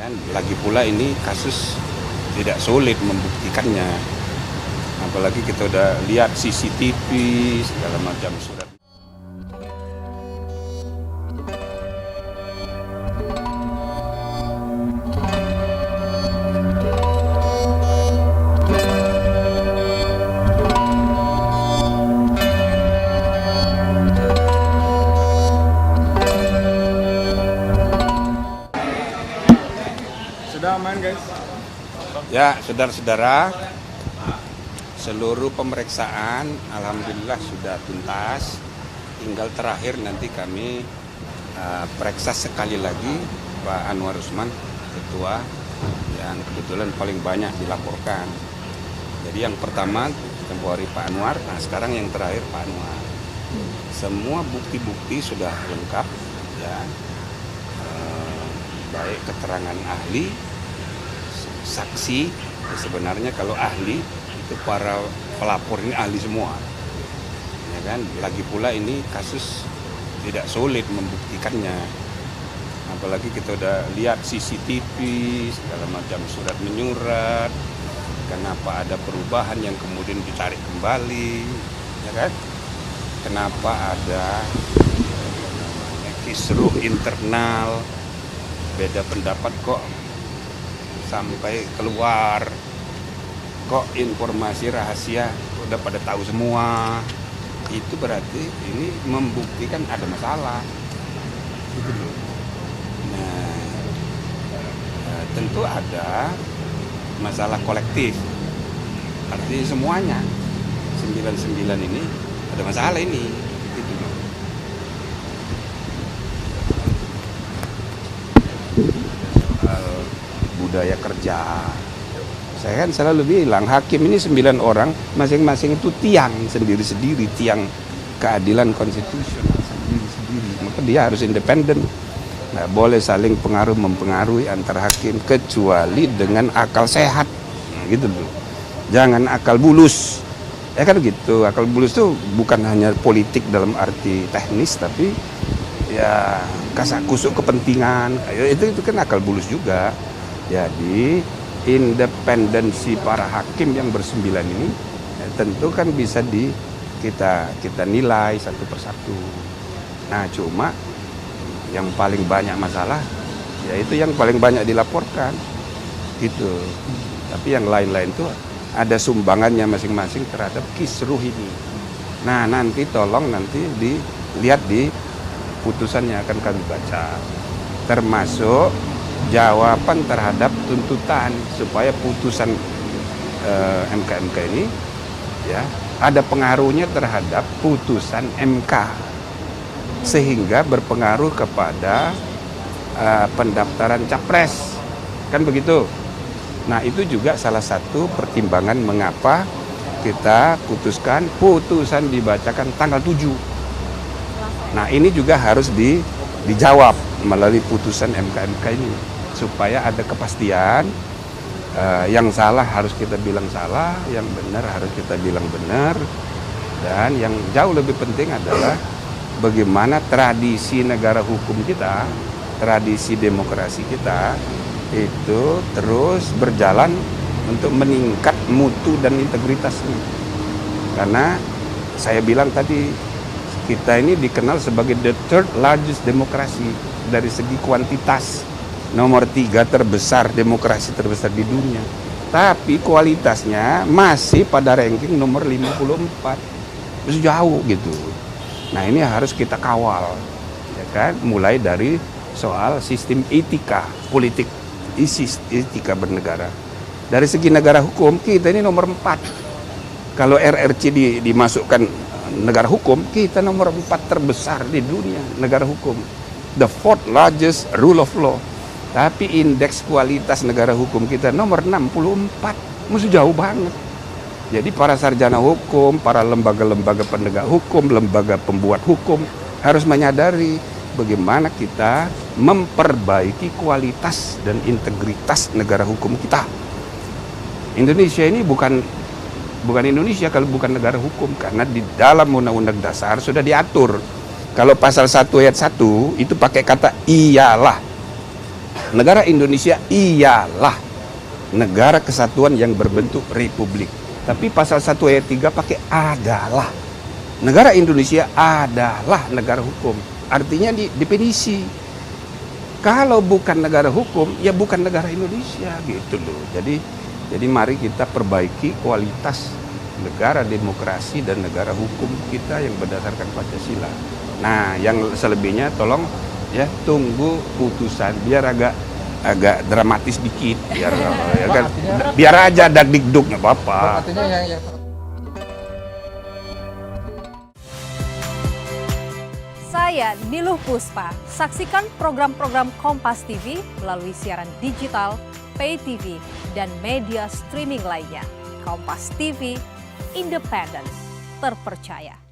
kan? Lagi pula ini kasus tidak sulit membuktikannya, apalagi kita udah lihat CCTV segala macam surat. Sudah aman guys? Ya, saudara-saudara, seluruh pemeriksaan alhamdulillah sudah tuntas. Tinggal terakhir nanti kami periksa sekali lagi Pak Anwar Usman, ketua yang kebetulan paling banyak dilaporkan. Jadi yang pertama tempoh hari Pak Anwar, nah sekarang yang terakhir Pak Anwar. Semua bukti-bukti sudah lengkap, ya. Baik keterangan ahli, saksi. Sebenarnya kalau ahli itu para pelapor ini ahli semua, ya kan? Lagi pula ini kasus tidak sulit membuktikannya, apalagi kita udah lihat CCTV segala macam surat menyurat. Kenapa ada perubahan yang kemudian ditarik kembali, ya kan? Kenapa ada kisruh internal, beda pendapat kok sampai keluar, kok informasi rahasia udah pada tahu semua. Itu berarti ini membuktikan ada masalah gitu loh. Nah, tentu ada masalah kolektif, artinya semuanya 99 ini ada masalah ini gitu loh. Budaya kerja. Saya kan selalu bilang hakim ini 9 orang, masing-masing itu tiang sendiri-sendiri, tiang keadilan konstitusional sendiri-sendiri. Maka dia harus independen. Nggak boleh saling pengaruh mempengaruhi antar hakim kecuali dengan akal sehat. Nah, gitu loh. Jangan akal bulus. Ya kan gitu. Akal bulus itu bukan hanya politik dalam arti teknis, tapi ya kasak-kusuk kepentingan. Itu kan akal bulus juga. Jadi independensi para hakim yang bersembilan ini tentu kan bisa kita nilai satu persatu. Nah cuma yang paling banyak masalah yaitu yang paling banyak dilaporkan gitu. Tapi yang lain-lain tuh ada sumbangannya masing-masing terhadap kisruh ini. Nah nanti tolong dilihat di putusan yang akan kami baca, termasuk jawaban terhadap tuntutan supaya putusan MK ini ya ada pengaruhnya terhadap putusan MK sehingga berpengaruh kepada pendaftaran capres, kan begitu. Nah itu juga salah satu pertimbangan mengapa kita putuskan putusan dibacakan tanggal 7. Nah ini juga harus dijawab melalui putusan MK ini supaya ada kepastian. Yang salah harus kita bilang salah, yang benar harus kita bilang benar, dan yang jauh lebih penting adalah bagaimana tradisi negara hukum kita, tradisi demokrasi kita itu terus berjalan untuk meningkat mutu dan integritasnya. Karena saya bilang tadi, kita ini dikenal sebagai the third largest demokrasi dari segi kuantitas, nomor 3 terbesar, demokrasi terbesar di dunia. Tapi kualitasnya masih pada ranking nomor 54, masih jauh gitu. Nah ini harus kita kawal, ya kan? Mulai dari soal sistem etika politik, etika bernegara. Dari segi negara hukum kita ini nomor 4. Kalau RRC dimasukkan negara hukum, kita nomor 4 terbesar di dunia negara hukum, the fourth largest rule of law. Tapi indeks kualitas negara hukum kita nomor 64, masih jauh banget. Jadi para sarjana hukum, para lembaga-lembaga penegak hukum, lembaga pembuat hukum harus menyadari bagaimana kita memperbaiki kualitas dan integritas negara hukum kita. Indonesia ini bukan Indonesia kalau bukan negara hukum, karena di dalam Undang-Undang Dasar sudah diatur. Kalau pasal 1 ayat 1 itu pakai kata iyalah. Negara Indonesia ialah negara kesatuan yang berbentuk republik. Tapi pasal 1 ayat 3 pakai adalah. Negara Indonesia adalah negara hukum. Artinya definisi. Kalau bukan negara hukum, ya bukan negara Indonesia gitu loh. Jadi mari kita perbaiki kualitas negara demokrasi dan negara hukum kita yang berdasarkan Pancasila. Nah, yang selebihnya tolong ya tunggu putusan biar agak dramatis dikit biar aja dagdikduk nggak apa-apa. Saya Niluh Puspa. Saksikan program-program Kompas TV melalui siaran digital, pay TV, dan media streaming lainnya. Kompas TV, independen, terpercaya.